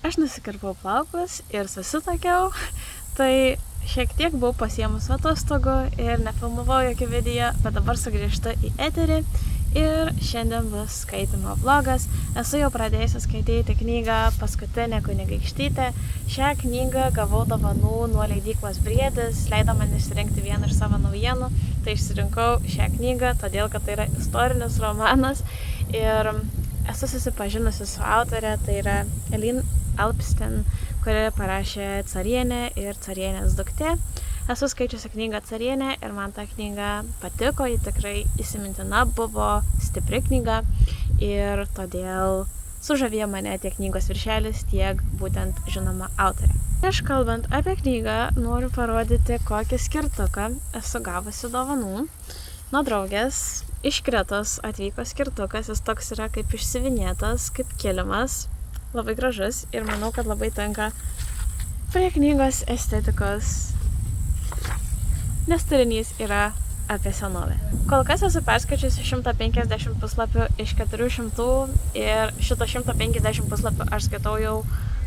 aš nusikirpau plaukus ir susituokiau, tai šiek tiek buvau pasiėmus atostogų ir nefilmavau jokių video, bet dabar sugrįžtu į eterį ir šiandien bus skaitimo vlogas. Esu jau pradėjusi skaityti knygą Paskutinė kunigaikštytė. Šią knygą gavau dovanų nuo leidyklos Briedis, leido man išsirinkti vieną iš savo naujienų. Tai išsirinkau šią knygą, todėl kad tai yra istorinis romanas ir esu susipažinusi su autorė, tai yra Elin Alpsten, kuri parašė Carienę ir Carienės duktė. Esu skaičiusi knygą Carienę ir man ta knyga patiko, ji tikrai įsimintina buvo, stipri knyga ir todėl sužavėjo mane tiek knygos viršelis, tiek būtent žinoma autorė. Prieš kalbant apie knygą, noriu parodyti, kokį skirtuką esu gavusi dovanų. Nuo draugės iš Kretos atvyko skirtukas, jis toks yra kaip išsiuvinėtas, kaip kilimas, labai gražus ir manau, kad labai tinka prie knygos estetikos, nes turinys yra apie senovę. Kol kas esu perskaičiusi 150 puslapių iš 400 ir šito 150 puslapių aš skaitau jau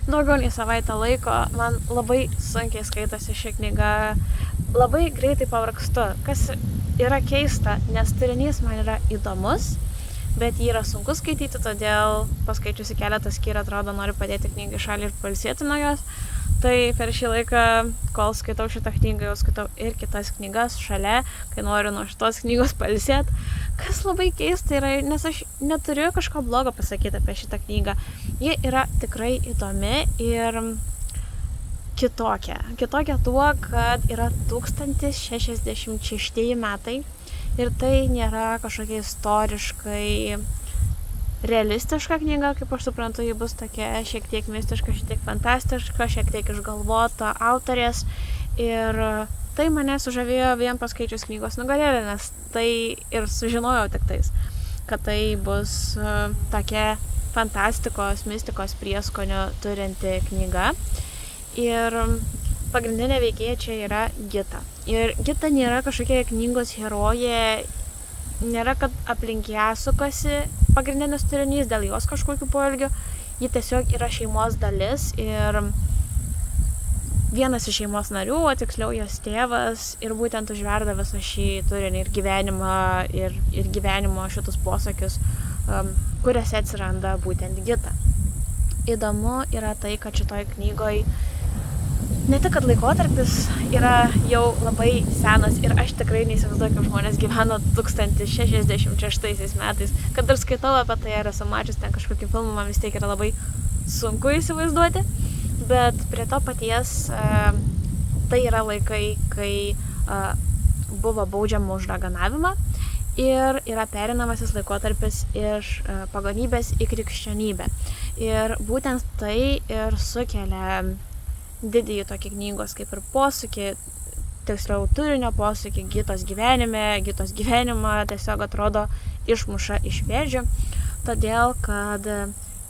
daugiau nei savaitę laiko. Man labai sunkiai skaitosi ši knyga, labai greitai pavargstu, kas yra keista, nes turinys man yra įdomus, bet jį yra sunku skaityti, todėl paskaičiusi keletą skyrių atrodo noriu padėti knygai šalį ir pailsėti nuo jos. Tai per šį laiką, kol skaitau šitą knygą, jau skaitau ir kitas knygas šalia, kai noriu nuo šitos knygos pailsėti. Kas labai keista yra, nes aš neturiu kažko blogo pasakyti apie šitą knygą. Ji yra tikrai įdomi ir kitokia. Kitokia tuo, kad yra 1066 metai ir tai nėra kažkokia istoriškai realistiška knyga, kaip aš suprantu, ji bus tokia šiek tiek mistiška, šiek tiek fantastiška, šiek tiek išgalvota autorės ir tai mane sužavėjo vien paskaičius knygos nugarėlę, nes tai ir sužinojau tik tais, kad tai bus tokia fantastikos, mistikos prieskonio turinti knyga ir pagrindinė veikėja čia yra Gita. Ir Gita nėra kažkokia knygos herojė, nėra, kad aplink ją sukasi pagrindinis turinys dėl jos kažkokių poelgių. Ji tiesiog yra šeimos dalis ir vienas iš šeimos narių, o tiksliau jos tėvas, ir būtent užverda visą šį turinį ir gyvenimą, ir gyvenimo šitus posakius, kuriuose atsiranda būtent Gita. Įdomu yra tai, kad šitoj knygoj ne tik, kad laikotarpis yra jau labai senas ir aš tikrai neįsivaizduoju, kaip žmonės gyveno 1066 metais. Kad ir skaitau apie tai, ar esu mačius ten kažkokį filmą, man vis tiek yra labai sunku įsivaizduoti. Bet prie to paties tai yra laikai, kai buvo baudžiama už raganavimą ir yra pereinamasis laikotarpis iš pagonybės į krikščionybę. Ir būtent tai ir sukelia didįjį tokį knygos kaip ir posūkį, tiksliau turinio posūkį Gitos gyvenimą tiesiog atrodo išmuša iš vėžių, todėl kad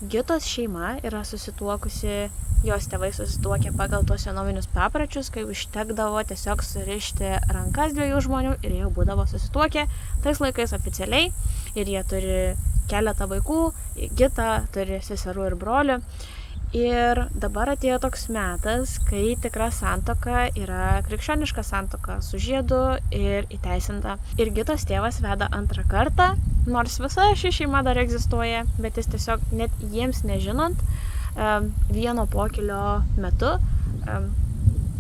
Gitos šeima yra susituokusi, jos tėvai susituokė pagal tuos senovinius papročius, kai užtekdavo tiesiog surišti rankas dviejų žmonių ir jau būdavo susituokę tais laikais oficialiai ir jie turi keletą vaikų, Gita turi seserų ir brolių. Ir dabar atėjo toks metas, kai tikra santuoka yra krikščioniška santuoka su žiedu ir įteisinta. Ir Gitos tėvas veda antrą kartą, nors visa ši šeima dar egzistuoja, bet jis tiesiog net jiems nežinant, vieno pokylio metu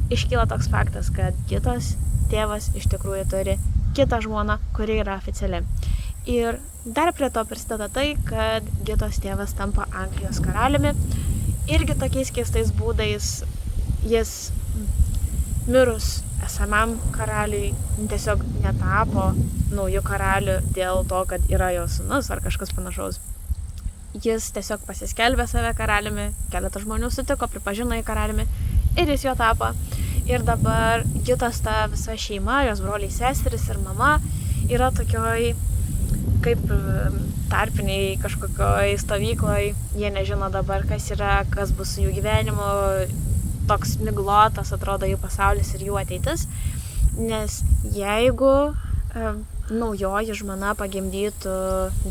iškyla toks faktas, kad Gitos tėvas iš tikrųjų turi kitą žmoną, kuri yra oficiali. Ir dar prie to prisideda tai, kad Gitos tėvas tampa Anglijos karaliumi. Irgi tokiais keistais būdais jis mirus esamam karaliui tiesiog netapo naujų karalių dėl to, kad yra jo sūnus ar kažkas panašaus. Jis tiesiog pasiskelbė save karaliumi, keletą žmonių sutiko, pripažino jį karaliumi ir jis jo tapo. Ir dabar Gitos ta visa šeima, jos broliai, seseris ir mama yra tokioj kaip tarpiniai kažkokioj stovykloj, jie nežino dabar, kas yra, kas bus su jų gyvenimu, toks miglotas atrodo jų pasaulis ir jų ateitis, nes jeigu naujoji žmona pagimdytų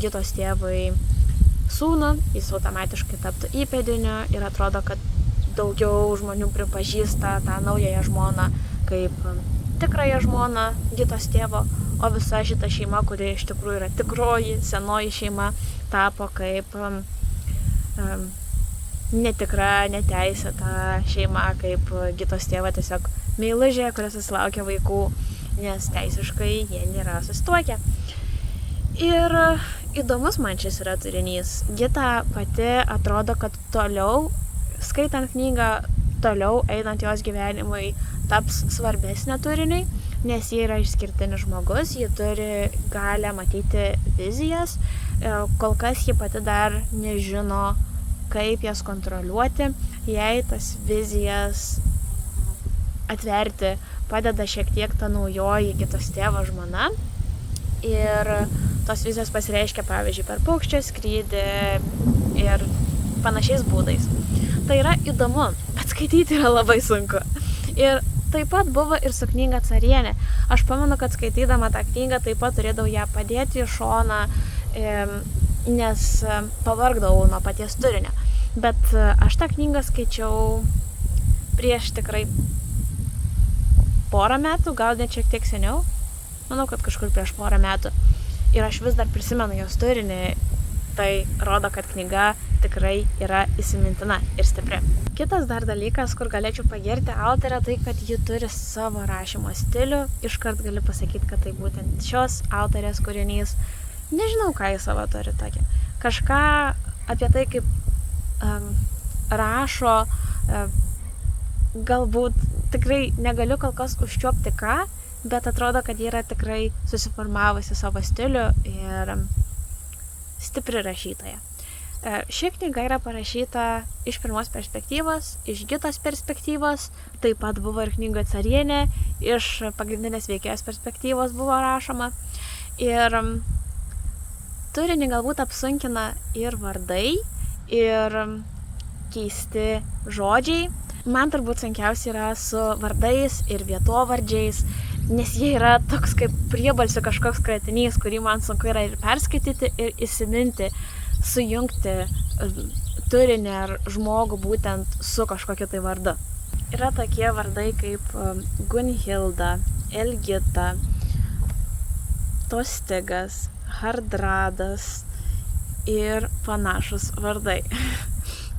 Gitos tėvui sūnų, jis automatiškai taptų įpėdiniu ir atrodo, kad daugiau žmonių pripažįsta tą naująją žmoną kaip tikrąją žmoną Gitos tėvo, o visa šita šeima, kuri iš tikrųjų yra tikroji, senoji šeima, tapo kaip netikra, neteisėta šeima, kaip Gitos tėva tiesiog meilužė, kuris susilaukia vaikų, nes teisiškai jie nėra susituokę. Ir įdomus man šis yra turinys. Gita pati atrodo, kad toliau, skaitant knygą, toliau einant jos gyvenimui, taps svarbesnė turiniui, nes ji yra išskirtinis žmogus, ji turi galę matyti vizijas, kol kas ji pati dar nežino, kaip jas kontroliuoti, jei tas vizijas atverti padeda šiek tiek ta naujoji Gitos tėvo žmona. Ir tos vizijos pasireiškia, pavyzdžiui, per paukščio skrydį ir panašiais būdais. Tai yra įdomu, bet skaityti yra labai sunku. Ir taip pat buvo ir su knyga Carienė. Aš pamenu, kad skaitydama tą knygą taip pat turėdavau ją padėti į šoną, nes pavargdavau nuo paties turinio. Bet aš tą knygą skaičiau prieš tikrai porą metų, gal net šiek tiek seniau. Manau, kad kažkur prieš porą metų. Ir aš vis dar prisimenu jos turinį. Tai rodo, kad knyga tikrai yra įsimintina ir stipri. Kitas dar dalykas, kur galėčiau pagirti autorę, tai kad ji turi savo rašymo stilių. Iškart galiu pasakyti, kad tai būtent šios autorės kūrinys. Nežinau, ką jis savo turi tokį. Kažką apie tai, kaip rašo, galbūt tikrai negaliu kol kas užčiuopti ką, bet atrodo, kad ji yra tikrai susiformavusi savo stilių ir stipri rašytoja. Ši knyga yra parašyta iš pirmos perspektyvos, iš Gitos perspektyvos, taip pat buvo ir knyga Carienė, iš pagrindinės veikėjos perspektyvos buvo rašoma. Ir turinį galbūt apsunkina ir vardai, ir keisti žodžiai. Man turbūt sunkiausia yra su vardais ir vietovardžiais, nes jie yra toks kaip priebalsių kažkoks kratinys, kurį man sunku yra ir perskaityti, ir įsiminti, sujungti turinį ar žmogų būtent su kažkokiu tai vardu. Yra tokie vardai kaip Gunhilda, Elgita, Tostigas, Hardradas ir panašus vardai,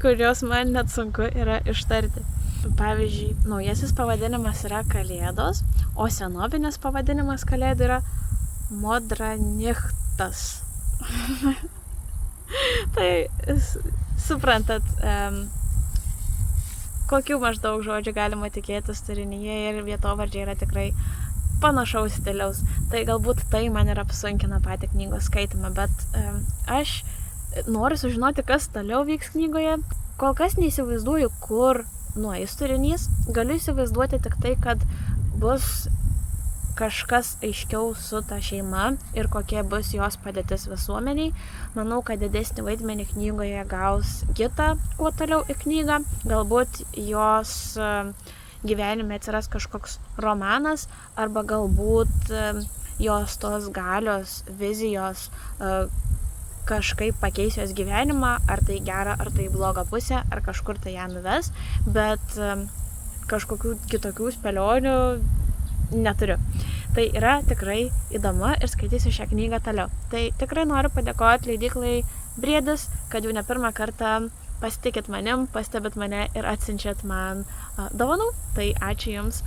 kuriuos man net sunku yra ištarti. Pavyzdžiui, naujasis pavadinimas yra Kalėdos, o senovinis pavadinimas Kalėdų yra Modranichtas. Tai suprantat, kokių maždaug žodžių galima tikėtis turinyje, ir vietovardžiai yra tikrai panašaus stiliaus. Tai galbūt tai man ir apsunkina patį knygos skaitimą, bet aš noriu sužinoti, kas toliau vyks knygoje. Kol kas neįsivaizduoju, kur nueis turinys. Galiu įsivaizduoti tik tai, kad bus kažkas aiškiau su ta šeima ir kokia bus jos padėtis visuomeniai. Manau, kad didesnį vaidmenį knygoje gaus Gita, kuo toliau į knygą. Galbūt jos gyvenime atsiras kažkoks romanas, arba galbūt jos tos galios, vizijos kažkaip pakeis jos gyvenimą, ar tai gerą, ar tai blogą pusę, ar kažkur tai ją nuves, bet kažkokių kitokių spėlionių neturiu. Tai yra tikrai įdomu ir skaitysiu šią knygą toliau. Tai tikrai noriu padėkoti leidyklai Briedis, kad jau ne pirmą kartą pasitikit manim, pastebit mane ir atsiunčiat man dovanų. Tai ačiū Jums.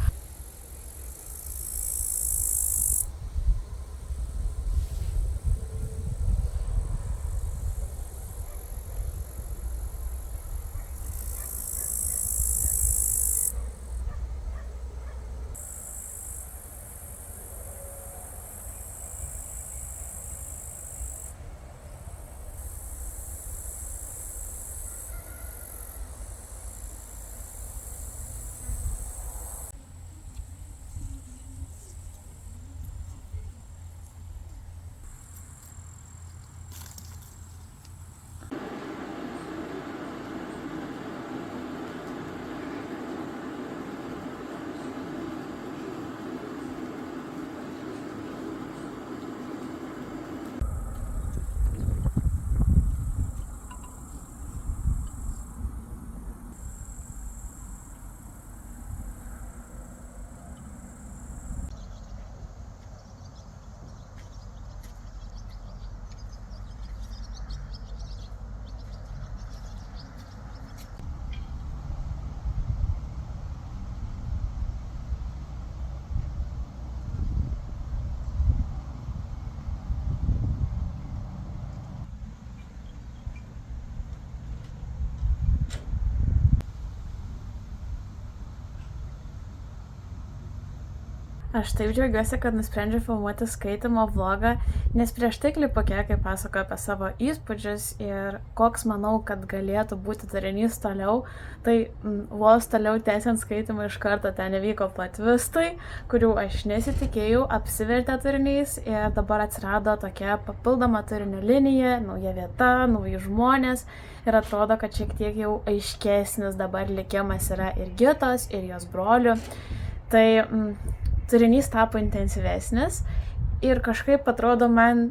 Aš taip džiaugiuosi, kad nusprendžiau filmuoti skaitimo vlogą, nes prieš tai klipuke, kai pasakoju apie savo įspūdžius ir koks manau, kad galėtų būti turinys toliau, tai vos toliau tęsiant skaitimą iš karto ten įvyko platvistai, kurių aš nesitikėjau, apsivertė turinys ir dabar atsirado tokia papildoma turinio linija, nauja vieta, nauji žmonės ir atrodo, kad šiek tiek jau aiškesnis dabar likimas yra ir Gitos, ir jos brolių. Tai turinys tapo intensyvesnis ir kažkaip atrodo man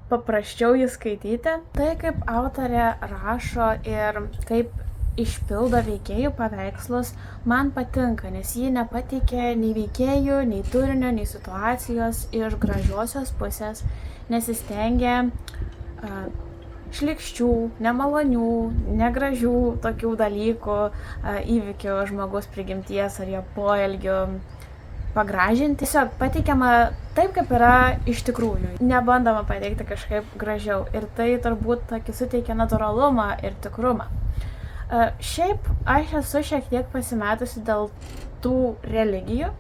paprasčiau jį skaityti. Tai kaip autorė rašo ir kaip išpildo veikėjų paveikslus man patinka, nes ji nepateikė nei veikėjų, nei turinio, nei situacijos iš gražiosios pusės, nesistengia šlykščių, nemalonių, negražių tokių dalykų, įvykių žmogaus prigimties ar jo poelgių pagražinti. Tiesiog pateikiama taip, kaip yra iš tikrųjų. Nebandoma pateikti kažkaip gražiau. Ir tai turbūt tokį suteikia natūralumą ir tikrumą. Šiaip aš esu šiek tiek pasimetusi dėl tų religijų,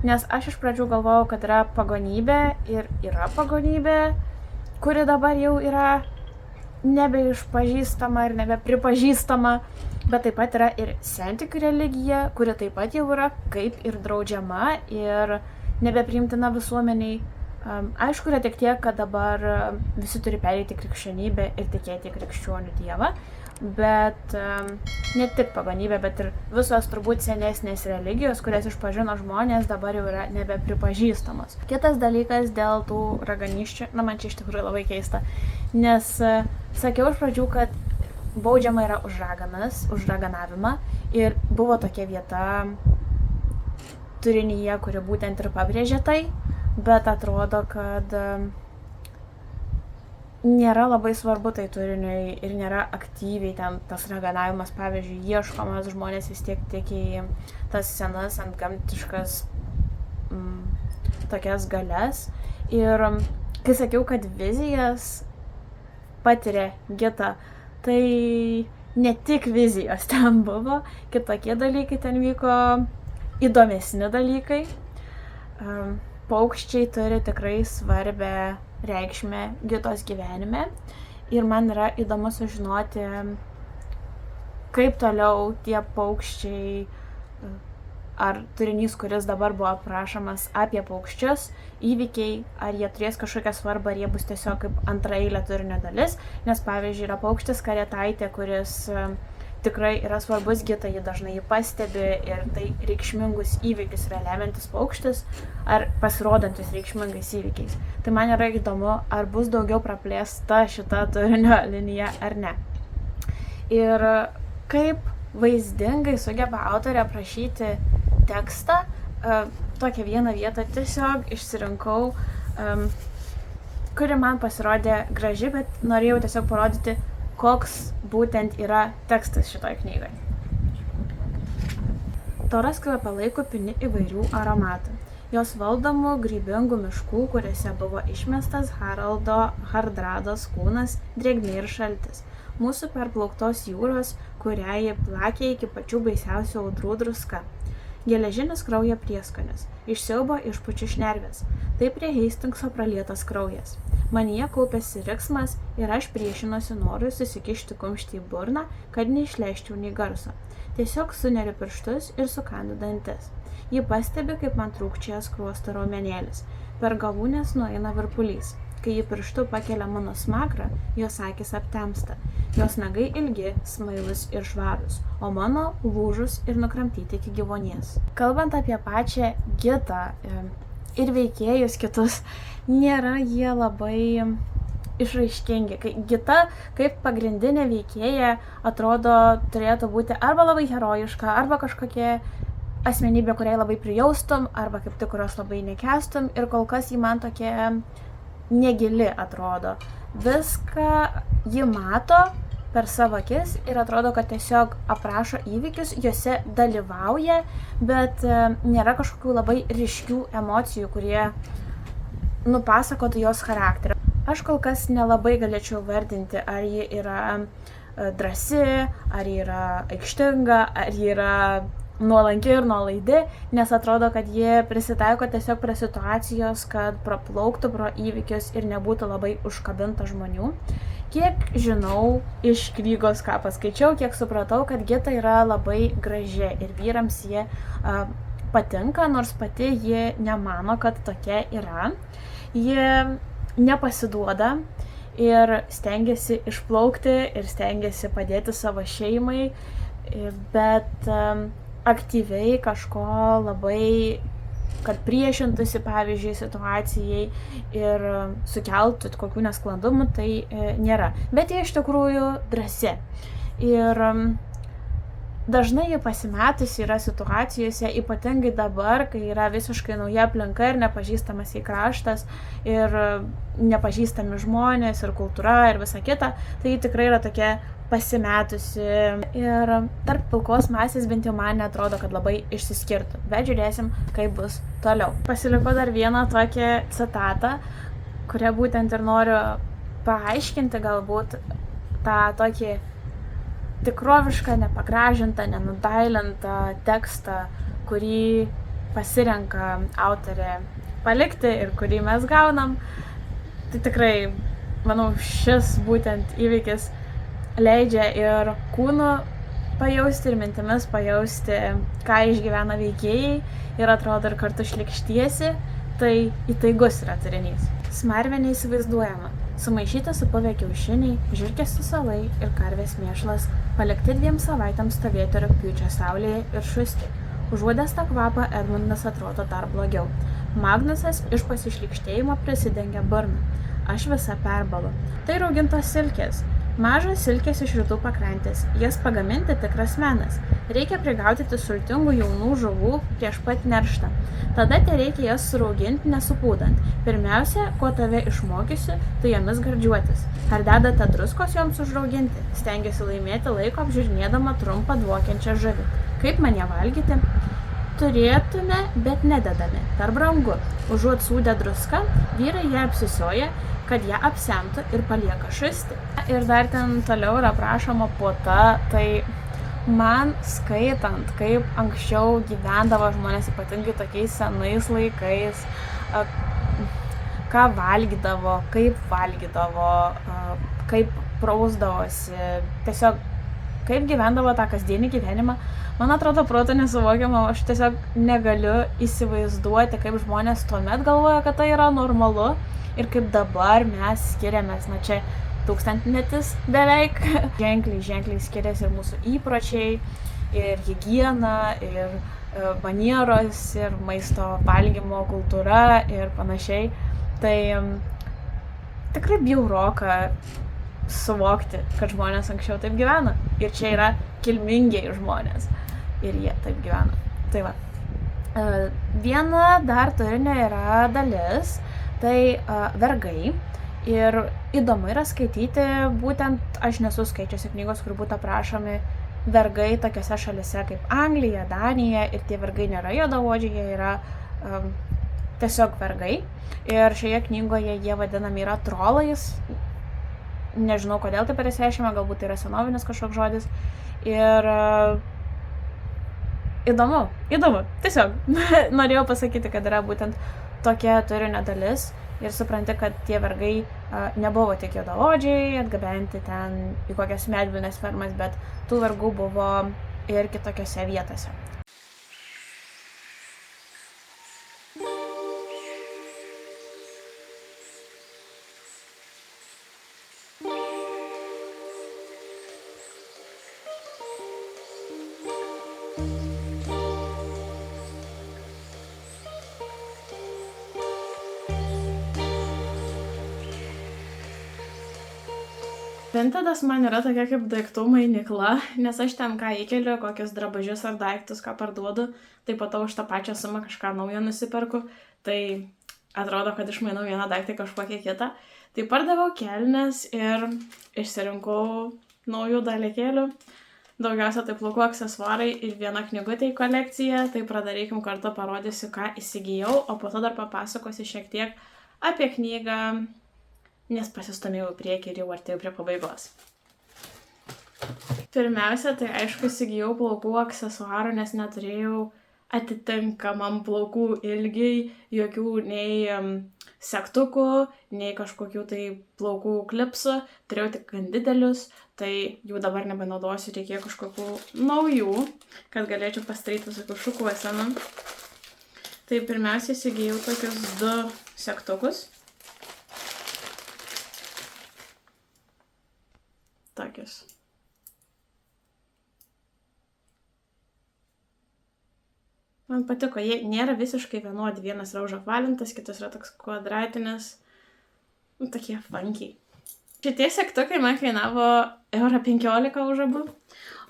nes aš iš pradžių galvojau, kad yra pagonybė ir yra pagonybė, kuri dabar jau yra nebeišpažįstama ir nebepripažįstama, bet taip pat yra ir sentikių religija, kuri taip pat jau yra kaip ir draudžiama ir nebepriimtina visuomeniai. Aišku, yra tik tiek, kad dabar visi turi pereiti krikščionybę ir tikėti krikščionių dievą, bet ne tik pagonybė, bet ir visos turbūt senesnės religijos, kurias išpažino žmonės, dabar jau yra nebepripažįstamos. Kitas dalykas dėl tų raganysčių, man čia iš tikrųjų labai keista, nes sakiau iš pradžių, kad baudžiama yra už raganas, už raganavimą ir buvo tokia vieta turinyje, kuri būtent ir pabrėžė tai, bet atrodo, kad nėra labai svarbu tai turiniui ir nėra aktyviai ten tas raganavimas, pavyzdžiui, ieškomas, žmonės vis tiek tiek į tas senas antgamtiškas tokias galias. Ir kai sakiau, kad vizijas patiria Gita, tai ne tik vizijos ten buvo, kitokie dalykai ten vyko, įdomesni dalykai. Paukščiai turi tikrai svarbę reikšmę Gitos gyvenime ir man yra įdomu sužinoti, kaip toliau tie paukščiai ar turinys, kuris dabar buvo aprašomas apie paukščius, įvykiai, ar jie turės kažkokią svarbą, ar jie bus tiesiog kaip antraeilė turinio dalis, nes pavyzdžiui yra paukštis karietaitė, kuris tikrai yra svarbus Gitai, ji dažnai jį pastebi ir tai reikšmingus įvykius yra lemiantis paukštis ar pasirodantis reikšmingais įvykiais. Tai man yra įdomu, ar bus daugiau praplėsta šita turinio linija ar ne. Ir kaip vaizdingai sugeba autorė aprašyti tekstą, tokią vieną vietą tiesiog išsirinkau, kuri man pasirodė graži, bet norėjau tiesiog parodyti, koks būtent yra tekstas šitoj knygai. Toras kvepalai kupini įvairių aromatų. Jos valdomų grybingų miškų, kuriuose buvo išmestas Haraldo Hardrados kūnas, drėgmė ir šaltis. Mūsų perplauktos jūros, kurią jį plakė iki pačių baisiausių audrų druska. Geležinis kraujo prieskonis, iš siaubo išpučiu šnervės, tai prie Hastingso pralietas kraujas. Manyje kaupėsi riksmas ir aš priešinuosi norui susikišti kumštį į burną, kad neišleisčiau nei garso. Tiesiog suneriu pirštus ir sukandu dantis. Ji pastebi, kaip man trūkčioja skruosto raumenėlis. Per galūnes nueina virpulys. Kai ji pirštu pakelia mano smakrą, jos akys aptemsta. Jos nagai ilgi, smailūs ir švarūs, o mano lūžus ir nukramtyti iki gyvonies. Kalbant apie pačią Gitą ir veikėjus kitus, nėra jie labai išraiškingi. Gita kaip pagrindinė veikėja atrodo turėtų būti arba labai herojiška, arba kažkokia asmenybė, kuriai labai prijaustum, arba kaip tik kurios labai nekestum, ir kol kas ji man tokia negili atrodo. Viską ji mato per savo akis ir atrodo, kad tiesiog aprašo įvykius, juose dalyvauja, bet nėra kažkokių labai ryškių emocijų, kurie nupasakotų jos charakterį. Aš kol kas nelabai galėčiau vardinti, ar ji yra drąsi, ar ji yra aikštinga, ar ji yra nuolanki ir nuolaidi, nes atrodo, kad ji prisitaiko tiesiog prie situacijos, kad praplauktų pro įvykius ir nebūtų labai užkabinta žmonių. Kiek žinau iš knygos, ką paskaičiau, kiek supratau, kad Gita yra labai graži ir vyrams jie patinka, nors pati ji nemano, kad tokia yra. Ji nepasiduoda ir stengiasi išplaukti ir stengiasi padėti savo šeimai, bet aktyviai kažko labai, kad priešintųsi, pavyzdžiui, situacijai ir sukeltų kokių nesklandumų, tai nėra. Bet jie iš tikrųjų drąsi. Ir dažnai jie pasimetusi yra situacijose, ypatingai dabar, kai yra visiškai nauja aplinka ir nepažįstamas į kraštas, ir nepažįstami žmonės, ir kultūra, ir visa kita, tai tikrai yra tokia pasimetusi ir tarp pilkos masės bent jau man netrodo, kad labai išsiskirtų. Bet žiūrėsim, kaip bus toliau. Pasiliko dar vieną tokią citatą, kurią būtent ir noriu paaiškinti galbūt tą tokį tikrovišką, nepagražintą, nenudailintą tekstą, kurį pasirenka autorė palikti ir kurį mes gaunam. Tai tikrai, manau, šis būtent įvykis leidžia ir kūnu pajausti, ir mintimis pajausti, ką išgyvena veikėjai, ir atrodo ir kartu šlykštiesi, tai įtaigus yra turinys. Smarvė neįsivaizduojama. Sumaišyti supuvę kiaušiniai, žiurkės susalai ir karvės mėšlas palikti 2 savaitėms stovėti rugpjūčio saulėje ir šusti. Užuodęs tą kvapą Edmundas atrodo dar blogiau. Magnusas iš pasišlykštėjimo prisidengia burną. Aš visa perbalu. Tai raugintos silkės. Mažos silkės iš rytų pakrantės. Jas pagaminti tikras menas. Reikia prigaudyti sultingų jaunų žuvų prieš pat nerštą. Tada reikia jas surauginti nesupūdant. Pirmiausia, ko tave išmokysiu, tai jomis gardžiuotis. Ar dedate druskos joms užrauginti? Stengiuosi laimėti laiko apžiūrinėdama trumpą dvokiančią žuvį. Kaip man ją valgyti? Turėtume, bet nededame. Per brangu. Užuot sūdę druską, vyrai ją apsisioja, kad ją apsemtų ir palieka šusti. Ir dar ten toliau yra aprašoma puota, tai man skaitant, kaip anksčiau gyvendavo žmonės, ypatingai tokiais senais laikais, ką valgydavo, kaip prausdavosi, tiesiog kaip gyvendavo tą kasdienį gyvenimą, man atrodo protu nesuvokiama, aš tiesiog negaliu įsivaizduoti, kaip žmonės tuomet galvoja, kad tai yra normalu ir kaip dabar mes skiriamės, na čia 1000-metis beveik, ženkliai skiriasi ir mūsų įpročiai, ir higiena, ir manieros, ir maisto valgymo kultūra ir panašiai. Tai tikrai bjauroka suvokti, kad žmonės anksčiau taip gyvena. Ir čia yra kilmingieji žmonės. Ir jie taip gyvena. Tai va. Viena dar turinio yra dalis, tai vergai. Ir įdomu yra skaityti, būtent aš nesu skaičiusi knygos, kur būtų aprašomi vergai tokiose šalise kaip Anglija, Danija, ir tie vergai nėra juodaodžiai, jie yra tiesiog vergai. Ir šioje knygoje jie vadinami yra trolais. Nežinau, kodėl taip pasireiškiama, galbūt tai yra senovinis kažkoks žodis. Ir įdomu. Tiesiog norėjau pasakyti, kad yra būtent tokia turinio dalis. Ir supranti, kad tie vergai nebuvo tik juodaodžiai, atgabenti ten į kokias medvilnės fermas, bet tų vergų buvo ir kitokiose vietose. Vintedas man yra tokia kaip daiktų mainykla, nes aš ten ką įkeliu, kokius drabužius ar daiktus, ką parduodu, tai po to už tą pačią sumą kažką naujo nusiperku, tai atrodo, kad išmainau vieną daiktą kažkokią kitą. Tai pardaviau kelnes ir išsirinkau naujų dalykėlių, daugiausia tai plaukų aksesuarai ir viena knygutė į kolekciją, tai padarykim kartu, parodysiu, ką įsigijau, o po to dar papasakosiu šiek tiek apie knygą, nes pasistumėjau į priekį ir jau artėjau prie pabaigos. Pirmiausia, tai aišku, įsigijau plaukų aksesuarų, nes neturėjau atitinkamam plaukų ilgiai jokių nei segtukų, nei kažkokių tai plaukų klipsų. Turėjau tik gan didelius, tai jų dabar nebenaudosiu, reikėjo kažkokių naujų, kad galėčiau pasidaryti visokių šukuosenų. Tai pirmiausia, įsigijau tokius 2 segtukus. Tokius. Man patiko, jie nėra visiškai vienodi, vienas yra užapvalintas, kitas yra toks kvadratinis, tokie funky. Šitie segtukai man kainavo €15 už abu,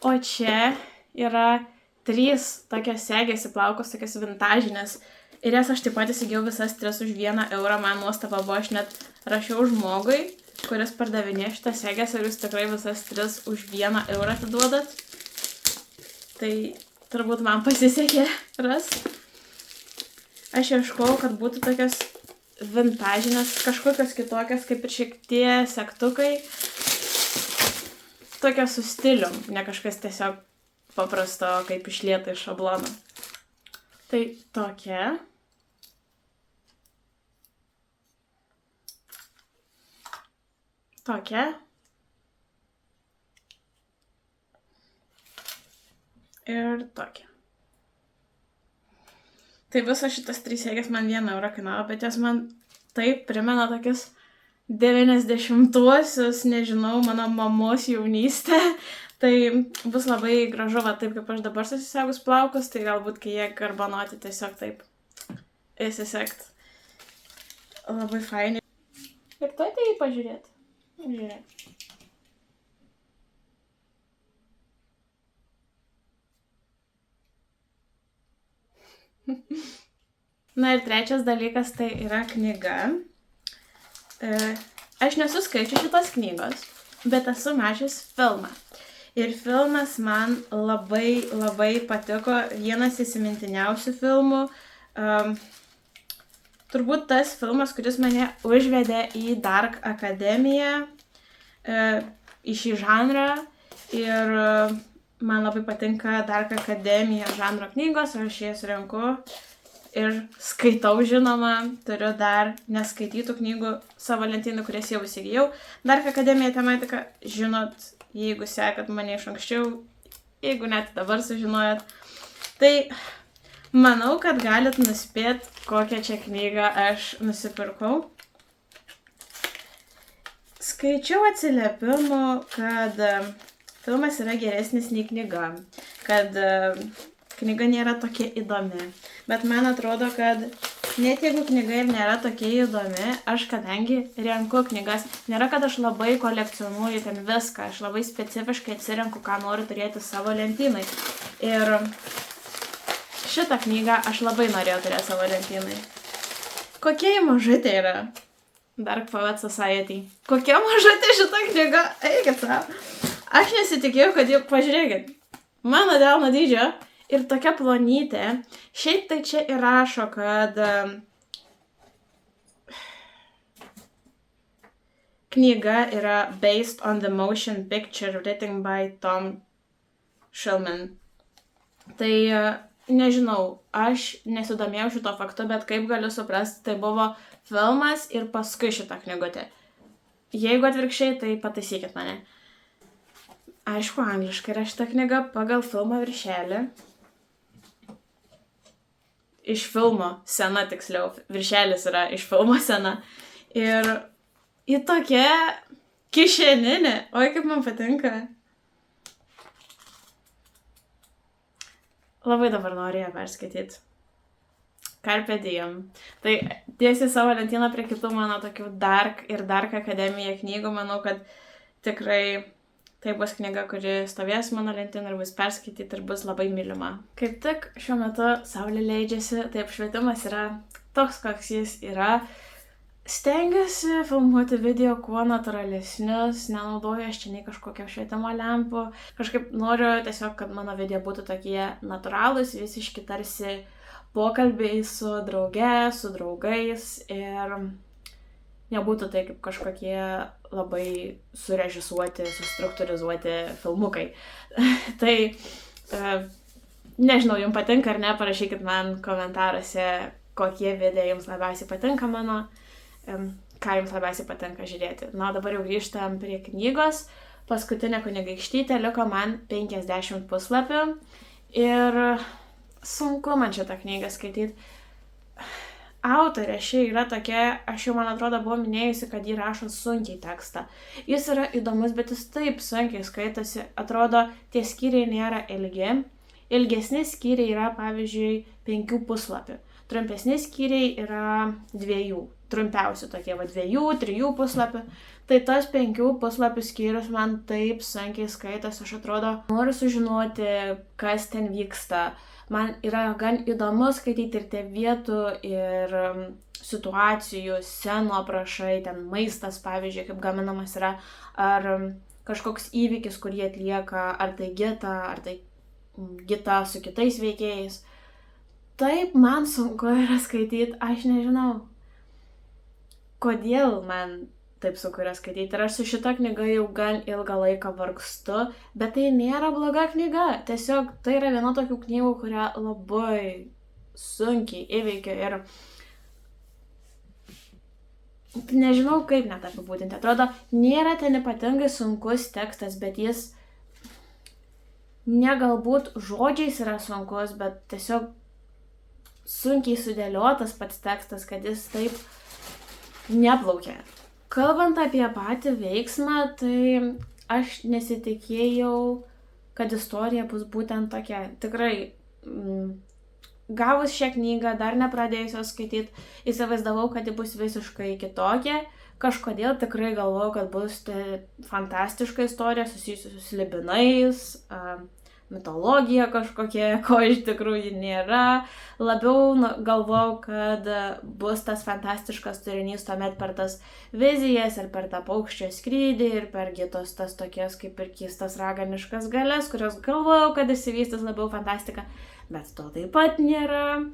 o čia yra 3 tokios segės į plaukus, tokios vintažinės, ir jas aš taip pat įsigijau visas 3 už €1, man nuostaba buvo, aš net rašiau žmogui, kuris pardavinė šitą segės, ar jūs tikrai visas 3 už €1 atiduodat, tai turbūt man pasisekė ras. Aš ieškojau, kad būtų tokios vintažinės, kažkokios kitokios, kaip ir šiek tiek segtukai. Tokios su stilium, ne kažkas tiesiog paprasto, kaip išlieta iš šablono. Tai tokia. Tokia. Ir tokia. Tai visos šitas 3 segės man €1 kainavo, bet jos man taip primena tokius 90-uosius, nežinau, mano mamos jaunystę. Tai bus labai gražu, va taip kaip aš dabar susisegus plaukus, tai galbūt kai jie garbanoti tiesiog taip įsisegt. Labai fainai. Ir tu atėjai pažiūrėti. Žiūrėk. Na ir trečias dalykas tai yra knyga. Aš nesu skaičius šitos knygos, bet esu mačius filmą. Ir filmas man labai patiko, vienas įsimintiniausių filmų. Turbūt tas filmas, kuris mane užvedė į Dark Academiją, į šį žanrą. Ir man labai patinka Dark Academija žanro knygos, aš jas renku ir skaitau, žinoma, turiu dar neskaitytų knygų savo lentynų, kurias jau įsigijau. Dark Academija tematika, žinot, jeigu sekat mane iš anksčiau, jeigu net dabar sužinojot. Tai manau, kad galit nuspėti, kokią čia knygą aš nusipirkau. Skaičiau atsiliepimų, kad filmas yra geresnis nei knyga, kad knyga nėra tokia įdomi. Bet man atrodo, kad net jeigu knyga ir nėra tokia įdomi, aš kadangi renku knygas, nėra, kad aš labai kolekcionuoju ten viską, aš labai specifiškai atsirenku, ką noriu turėti savo lentynai. Ir šitą knygą aš labai norėjau turėti savo lentynai. Kokia jį mažutė yra? Dark Poet Society. Kokia mažutė šita knyga? Eikit savo. Aš nesitikėjau, kad jau, pažiūrėkit, mano delno dydžio ir tokia plonytė. Šiaip tai čia įrašo, kad knyga yra based on the motion picture written by Tom Shulman. Tai nežinau, aš nesidomėjau šito faktu, bet kaip galiu suprasti, tai buvo filmas ir paskui šita knygutė. Jeigu atvirkščiai, tai pataisykit mane. Aišku, angliškai yra šita knyga pagal filmo viršelį. Iš filmo scena, tiksliau. Viršelis yra iš filmo scena. Ir į tokia kišeninė. Oi, kaip man patinka. Labai dabar noriu ją perskaityti. Carpe diem. Tai tiesiai savo lentyną prie kitų mano tokių Dark ir Dark Academija knygų. Manau, kad tikrai tai bus knyga, kuri stovės mano lentyną ir bus perskaityti ir bus labai mylima. Kaip tik šiuo metu saulė leidžiasi, tai apšvietimas yra toks, koks jis yra. Stengiuosi filmuoti video kuo natūralesnius, nenaudoju aš čia nei kažkokio apšvietimo lempų. Kažkaip noriu tiesiog, kad mano video būtų tokie natūralūs, visiški tarsi pokalbiai su drauge, su draugais ir nebūtų tai kaip kažkokie labai surežisuoti, sustruktūrizuoti filmukai. Tai nežinau, jums patinka ar ne, parašykit man komentaruose, kokie video jums labiausiai patinka mano, ką jums labiausiai patinka žiūrėti. Na, dabar jau grįžtam prie knygos. Paskutinė kunigaikštytė, liko man 50 puslapių ir sunku man šitą knygą skaityti. Autorė ši yra tokia, aš jau man atrodo buvau minėjusi, kad ji rašo sunkiai tekstą. Jis yra įdomus, bet jis taip sunkiai skaitosi, atrodo, tie skyriai nėra ilgi. Ilgesni skyriai yra, pavyzdžiui, 5 puslapių. Trumpesni skyriai yra 2. Trumpiausi tokie, 2-3 puslapių. Tai tas 5 puslapių skyrius man taip sunkiai skaitosi, aš atrodo, noriu sužinoti, kas ten vyksta. Man yra gan įdomu skaityti ir tie vietų, ir situacijų, scenų aprašai, ten maistas, pavyzdžiui, kaip gaminamas yra, ar kažkoks įvykis, kurį atlieka, ar tai Gita su kitais veikėjais. Taip man sunku yra skaityti, aš nežinau, kodėl man taip sunku yra skaityti. Ir aš su šita knyga jau gan ilgą laiką vargstu, bet tai nėra bloga knyga. Tiesiog tai yra viena tokių knygų, kurią labai sunkiai įveikiu ir nežinau, kaip net apibūdinti. Atrodo, nėra ten ypatingai sunkus tekstas, bet jis ne galbūt žodžiais yra sunkus, bet tiesiog sunkiai sudėliotas pats tekstas, kad jis taip neplaukia. Kalbant apie patį veiksmą, tai aš nesitikėjau, kad istorija bus būtent tokia. Tikrai, gavus šią knygą, dar nepradėjus jos skaityti, įsivaizdavau, kad ji bus visiškai kitokia. Kažkodėl tikrai galvojau, kad bus fantastiška istorija susijusi su slibinais, mitologija kažkokia, ko iš tikrųjų nėra. Labiau galvojau, kad bus tas fantastiškas turinys tuomet per tas vizijas ir per tą paukščio skrydį ir per Gitos tas tokias kaip ir keistas raganiškas galias, kurios galvojau, kad išsivystys labiau fantastika, bet to taip pat nėra.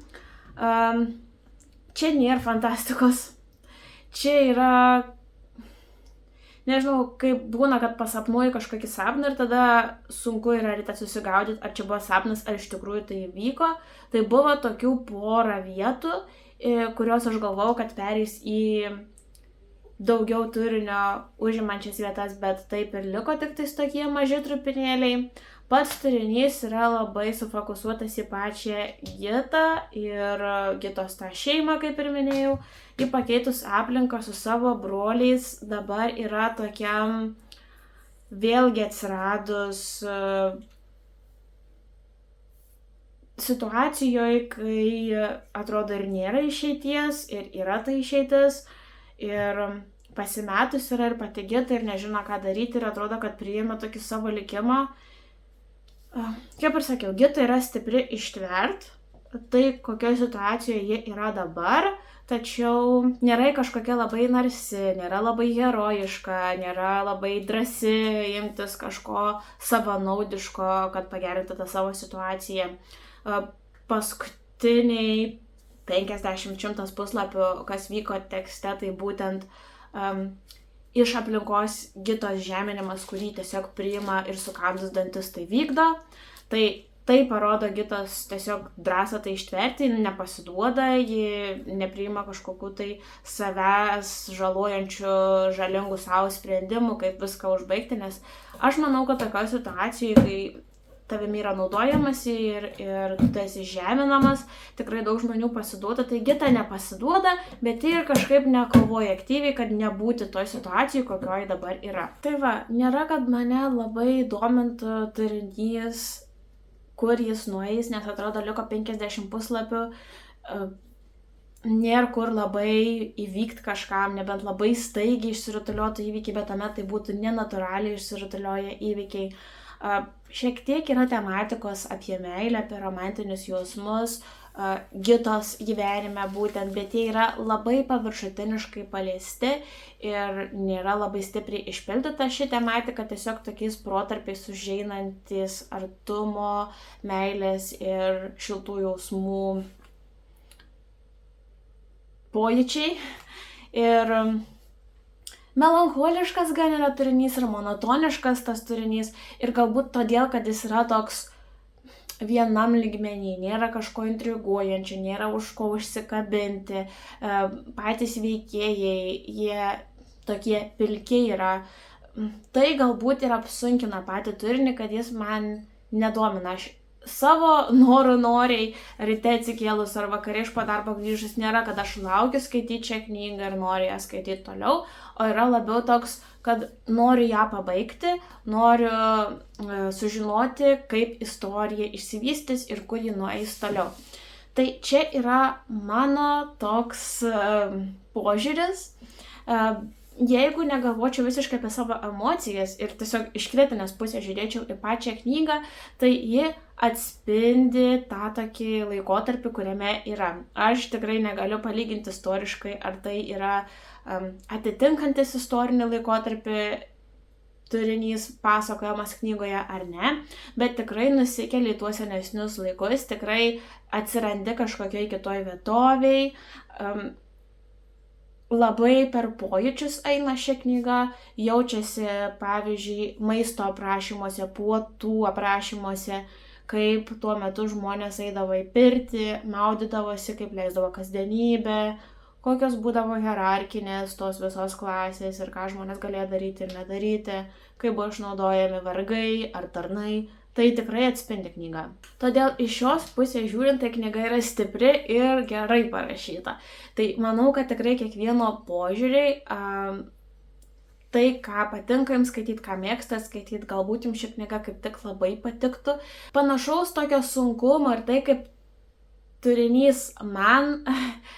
Čia nėra fantastikos. Čia yra, nežinau, kaip būna, kad pasapnuoji kažkokį sapną ir tada sunku yra ryte susigaudyti, ar čia buvo sapnas, ar iš tikrųjų tai įvyko. Tai buvo tokių porą vietų, kurios aš galvojau, kad pereis į daugiau turinio užimančias vietas, bet taip ir liko tik tais tokie maži trupinėliai. Pats turinys yra labai sufokusuotas į pačią Gitą ir Gitos tą šeimą, kaip ir minėjau. Ji pakeitus aplinką su savo broliais dabar yra tokiam vėlgi atsiradus situacijoje, kai atrodo ir nėra išeities, ir yra ta išeitis, ir pasimetus yra ir pati Gita ir nežino, ką daryti, ir atrodo, kad priėmė tokį savo likimą. Kaip ir sakiau, Gita yra stipri ištvert tai, kokioje situacijoje ji yra dabar, tačiau nėra kažkokia labai narsi, nėra labai herojiška, nėra labai drąsi imtis kažko savanaudiško, kad pagerintų tą savo situaciją. Paskutiniai 50-100 puslapių, kas vyko tekste, tai būtent iš aplinkos Gitos žeminimas, kurį tiesiog priima ir sukandus dantis tai vykdo. Tai parodo Gitos tiesiog drąsą tai ištverti, nepasiduoda, ji nepriima kažkokių tai savęs žalojančių, žalingų savo sprendimų, kaip viską užbaigti, nes aš manau, kad tokioje situacijoje, kai tavimi yra naudojamasi ir tu esi žeminamas, tikrai daug žmonių pasiduoda, tai Gita nepasiduoda, bet ir kažkaip nekovoja aktyviai, kad nebūti toj situacijai, kokioje dabar yra. Tai va, nėra, kad mane labai domintų turinys, kur jis nueis, nes atrodo liko 50 puslapių, nėra kur labai įvykti kažkam, nebent labai staigiai išsirutuliotų įvykiai, bet tuomet tai būtų nenatūraliai išsirutulioję įvykiai. Šiek tiek yra tematikos apie meilę, apie romantinius jausmus, Gitos gyvenime būtent, bet jie yra labai paviršutiniškai paliesti ir nėra labai stipriai išpildyta ši tematika, tiesiog tokiais protarpiais užeinantis artumo, meilės ir šiltų jausmų pojūčiai. Ir melancholiškas gan yra turinys ir monotoniškas tas turinys ir galbūt todėl, kad jis yra toks vienam lygmenį, nėra kažko intriguojančio, nėra už ko užsikabinti, patys veikėjai, jie tokie pilkiai yra. Tai galbūt ir apsunkina patį turinį, kad jis man nedomina. Aš savo norų noriai ryte atsikėlus ar vakare iš po darbo grįžus nėra, kad aš laukiu skaityti šią knygą ir noriu ją skaityti toliau, o yra labiau toks, kad noriu ją pabaigti, noriu sužinoti, kaip istorija išsivystys ir kur ji nueis toliau. Tai čia yra mano toks požiūris. Jeigu negalvočiau visiškai apie savo emocijas ir tiesiog iš kritinės pusės žiūrėčiau į pačią knygą, tai ji atspindi tą tokį laikotarpį, kuriame yra. Aš tikrai negaliu palyginti istoriškai, ar tai yra atitinkantis istorinį laikotarpį turinys pasakojamas knygoje ar ne, bet tikrai nusikeli į tuos senesnius laikus, tikrai atsirandi kažkokioj kitoj vietoviai. Labai per pojūčius eina šią knygą, jaučiasi, pavyzdžiui, maisto aprašymuose, puotų aprašymuose, kaip tuo metu žmonės eidavo į pirtį, maudydavosi, kaip leisdavo kasdienybę, kokios būdavo hierarkinės tos visos klasės ir ką žmonės galėjo daryti ir nedaryti, kaip buvo išnaudojami vargai ar tarnai. Tai tikrai atspindi knygą. Todėl iš šios pusės žiūrint, tai knyga yra stipri ir gerai parašyta. Tai manau, kad tikrai kiekvieno požiūriai, tai, ką patinka jums skaityti, ką mėgstat skaityti, galbūt jums ši knyga kaip tik labai patiktų. Panašaus tokio sunkumo ir tai, kaip turinys man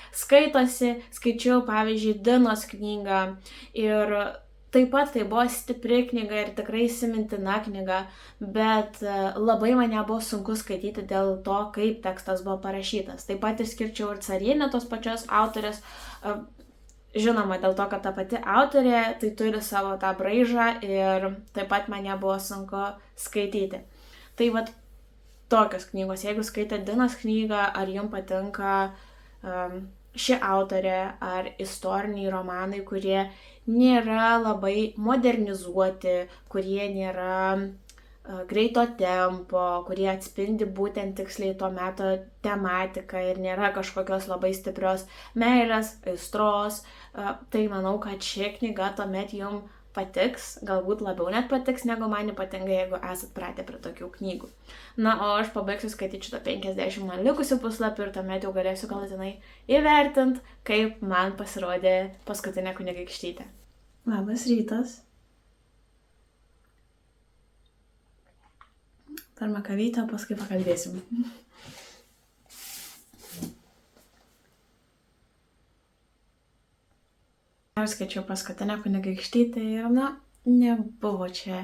skaitosi, skaičiau, pavyzdžiui, Dinos knygą ir taip pat tai buvo stipri knyga ir tikrai įsimintina knyga, bet labai mane buvo sunku skaityti dėl to, kaip tekstas buvo parašytas. Taip pat išskirčiau ir Carienę tos pačios autorės, žinoma, dėl to, kad ta pati autorė tai turi savo tą braižą ir taip pat mane buvo sunku skaityti. Tai vat tokios knygos, jeigu skaitėte Dinos knygą, ar jums patinka ši autorė, ar istoriniai romanai, kurie nėra labai modernizuoti, kurie nėra greito tempo, kurie atspindi būtent tiksliai to meto tematiką ir nėra kažkokios labai stiprios meilės, aistros, tai manau, kad ši knyga tuomet jums patiks, galbūt labiau net patiks, negu man ypatingai, jeigu esat pratę prie tokių knygų. Na, o aš pabaigsiu skaityti šitą 50 man likusių puslapių ir tuomet jau galėsiu galutinai įvertinti, kaip man pasirodė paskutinė kunigaikštytė. Labas rytas. Pirmą kavytę, paskui pakalbėsim. Perskaičiau paskutinę kunigaikštytę ir, nebuvo čia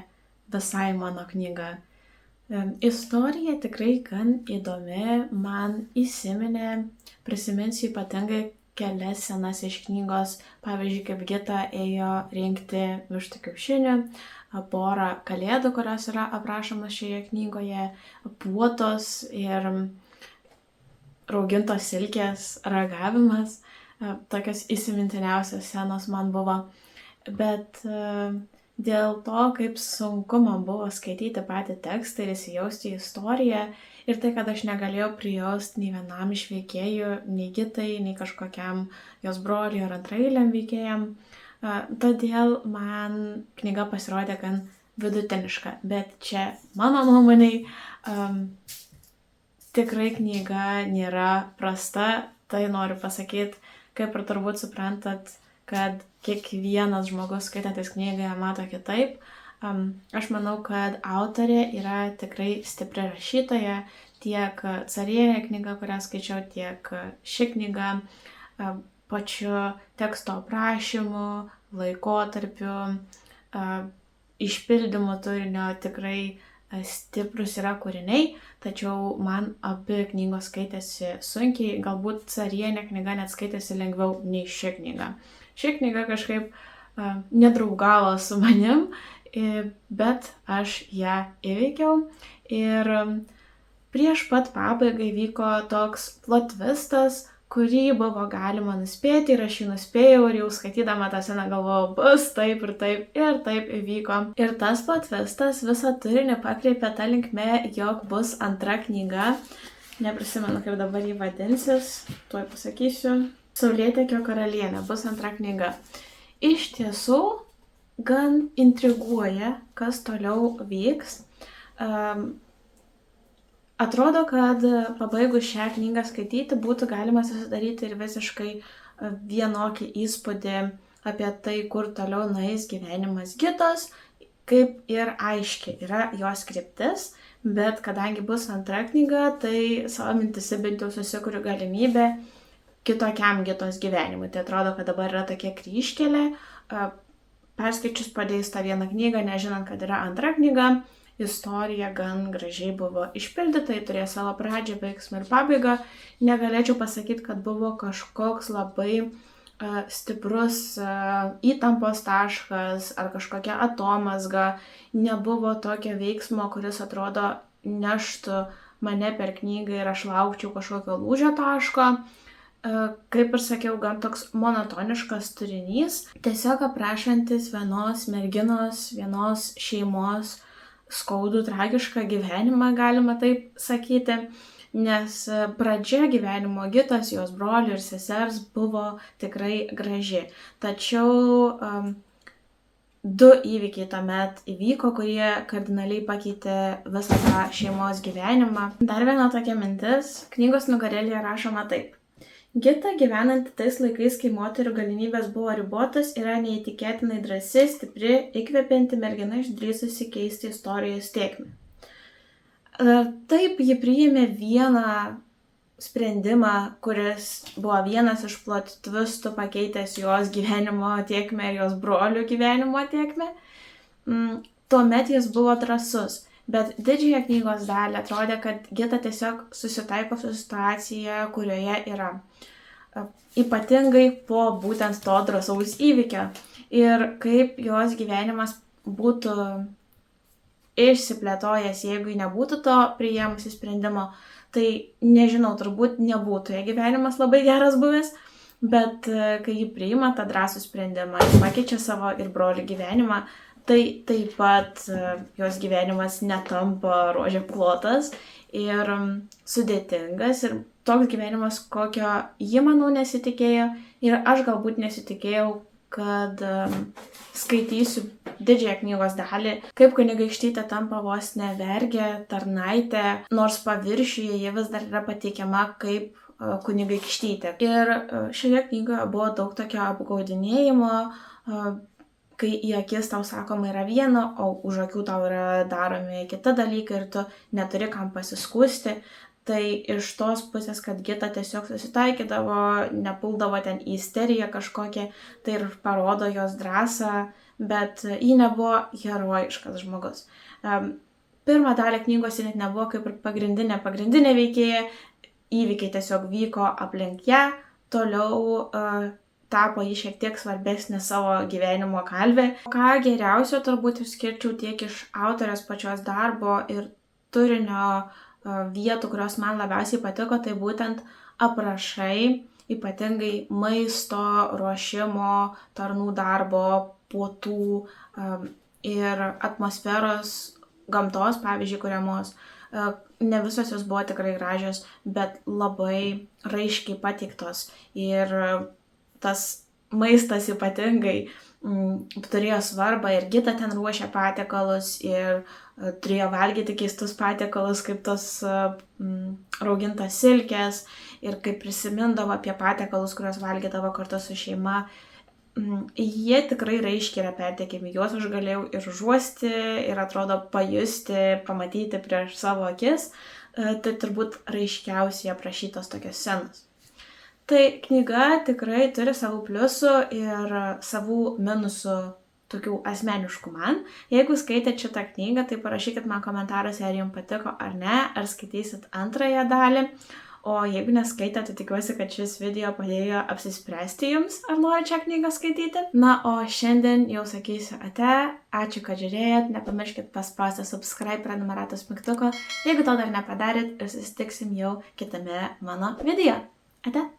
visai mano knyga. Istorija tikrai gan įdomi, man įsiminė, prisiminsiu ypatingai kelias senas iš knygos, pavyzdžiui, kaip Gita ėjo rinkti vištų kiaušinių, porą kalėdų, kurios yra aprašomas šioje knygoje, puotos ir raugintos silkės ragavimas. Tokios įsimintiniausios scenos man buvo, bet dėl to, kaip sunku man buvo skaityti patį tekstą ir įsijausti į istoriją ir tai, kad aš negalėjau prijausti nei vienam iš veikėjų, nei Gitai, nei kažkokiam jos broliui ar antraeiliam veikėjam, todėl man knyga pasirodė gan vidutiniška, bet čia mano nuomoniai tikrai knyga nėra prasta, tai noriu pasakyti, kaip ir turbūt suprantat, kad kiekvienas žmogus skaitantis knygą mato kitaip. Aš manau, kad autorė yra tikrai stipri rašytoja, tiek Carienė knyga, kurią skaičiau, tiek ši knyga pačiu teksto aprašymu, laikotarpiu, išpildymu turinio tikrai stiprus yra kūriniai, tačiau man abi knygos skaitėsi sunkiai, galbūt Carienė knyga net skaitėsi lengviau nei ši knyga. Ši knyga kažkaip nedraugavo su manim, bet aš ją įveikiau ir prieš pat pabaigą vyko toks plot twistas, kurį buvo galima nuspėti ir aš jį nuspėjau ir jau skaitydama tą sceną galvojau, bus taip ir taip įvyko. Ir tas patvistas visą turinį pakreipė tą linkme, jog bus antra knyga. Neprisimenu, kaip dabar jį vadinsis, tuoj pasakysiu. Saulėtekio karalienė bus antra knyga. Iš tiesų, gan intriguoja, kas toliau vyks. Atrodo, kad pabaigus šią knygą skaityti būtų galima susidaryti ir visiškai vienokį įspūdį apie tai, kur toliau nueis gyvenimas Gitos, kaip ir aiški yra jos kryptis, bet kadangi bus antra knyga, tai savo mintise bent jau susikuriu galimybę kitokiam Gitos gyvenimui. Tai atrodo, kad dabar yra tokia kryžkelė, perskaičius padėjus tą vieną knygą, nežinant, kad yra antra knyga, istorija gan gražiai buvo išpildyta, tai turėjo savo pradžią, veiksmą ir pabaigą. Negalėčiau pasakyti, kad buvo kažkoks labai stiprus įtampos taškas ar kažkokia atomazga. Nebuvo tokio veiksmo, kuris atrodo neštų mane per knygą ir aš laukčiau kažkokio lūžio taško. Kaip ir sakiau, gan toks monotoniškas turinys, tiesiog aprašantis vienos merginos, vienos šeimos skaudų, tragišką gyvenimą, galima taip sakyti, nes pradžia gyvenimo Gitos, jos brolių ir sesers buvo tikrai graži. Tačiau du įvykiai tuomet įvyko, kurie kardinaliai pakeitė visą tą šeimos gyvenimą. Dar viena tokia mintis, knygos nugarėlėje rašoma taip. Gita, gyvenanti tais laikais, kai moterų galimybės buvo ribotas, yra neįtikėtinai drąsi, stipri, įkvepianti mergina išdrįsusi keisti istorijos tėkmę. Taip, ji priėmė vieną sprendimą, kuris buvo vienas iš plot twistų pakeitęs jos gyvenimo tėkmę ir jos brolių gyvenimo tėkmę. Tuomet jis buvo drąsus. Bet didžiąją knygos dalį atrodė, kad Gita tiesiog susitaiko su situacija, kurioje yra. Ypatingai po būtent to drąsaus įvykio. Ir kaip jos gyvenimas būtų išsiplėtojęs, jeigu nebūtų to priėmusi sprendimo, tai nežinau, turbūt nebūtų jo gyvenimas labai geras buvęs. Bet kai ji priima tą drąsų sprendimą, pakeičia savo ir brolių gyvenimą, tai taip pat jos gyvenimas netampa rožė plotas ir sudėtingas ir toks gyvenimas, kokio ji, manau, nesitikėjo ir aš galbūt nesitikėjau, kad skaitysiu didžiąją knygos dalį, kaip kunigaikštytė tampa vos ne vergė, tarnaitė, nors paviršiuje ji vis dar yra pateikiama kaip kunigaikštytė. Ir šioje knygoje buvo daug tokio apgaudinėjimo, kai į akis tau sakoma yra viena, o už akių tau yra daromi kita dalykai ir tu neturi kam pasiskųsti. Tai iš tos pusės, kad Gita tiesiog susitaikydavo, nepuldavo ten į isteriją kažkokią, tai ir parodo jos drąsą, bet ji nebuvo herojiškas žmogus. Pirmą dalį knygos ji net nebuvo kaip ir pagrindinė veikėja, įvykiai tiesiog vyko aplink ją, toliau tapo jį šiek tiek svarbesnė savo gyvenimo kalvė. Ką geriausio turbūt išskirčiau tiek iš autorės pačios darbo ir turinio vietų, kurios man labiausiai patiko, tai būtent aprašai, ypatingai maisto, ruošimo, tarnų darbo, puotų ir atmosferos, gamtos, pavyzdžiui, kuriamos. Ne visos jos buvo tikrai gražios, bet labai raiškiai pateiktos ir tas maistas ypatingai turėjo svarbą ir Gita ten ruošė patiekalus ir turėjo valgyti keistus patiekalus, kaip tos raugintos silkės ir kaip prisimindavo apie patiekalus, kuriuos valgydavo kartu su šeima. Jie tikrai raiškiai yra perteikiami, juos aš galėjau ir užuosti, ir atrodo pajusti, pamatyti prieš savo akis, tai turbūt raiškiausiai aprašytos tokios scenos. Tai knyga tikrai turi savų pliusų ir savų minusų tokių asmeniškų man. Jeigu skaitėt šitą knygą, tai parašykit man komentaruose, ar jums patiko ar ne, ar skaitysit antrąją dalį. O jeigu neskaitėt, tai tikiuosi, kad šis video padėjo apsispręsti jums, ar norit šią knygą skaityti. Na, o šiandien jau sakysiu ate. Ačiū, kad žiūrėjot. Nepamirškit paspausti subscribe prenumeratos mygtuko, jeigu to dar nepadarėt, ir susitiksim jau kitame mano video. Ate.